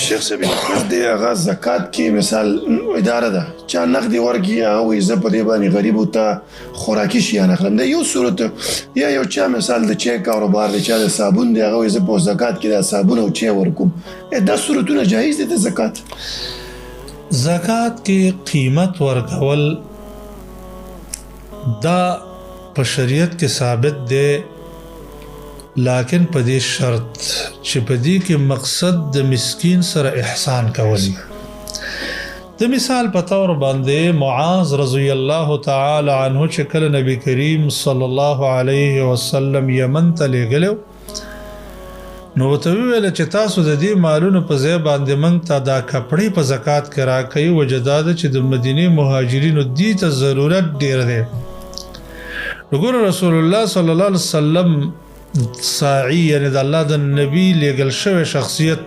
شیخ صاحب بس د هغه زکات کې مثال اداره ده چا نقدي ورکړي هغه وایي زه په دې باندې غریبو ته خوراکي شیان اخلم دا یو صورت یا یو چا مثال د چای کاروبار دی چا د صابون دی هغه وایي زه په زکات کې د صابون او چای ورکوم دا صورتونه جایز دي د زکات زکات کې قیمت ورکول دا په شریعت کې ثابت دی لیکن په دې شرط چې په دې کې مقصد د مسکین سره احسان کول د مثال په تور باندې معاذ رضی الله تعالی عنه چې کله نبی کریم صلی الله علیه وسلم یمن ته لېږلو نو ته ویل چې تاسو د دې مالونو په ځای باندې موږ ته دا کپړې په زکات کې راکړئ وجداد چې د مدینه مهاجرینو دې ته ضرورت ډیر دی وګوره رسول الله صلی الله علیه وسلم ساعی یعنی د الله د نبی لېږل شوی شخصیت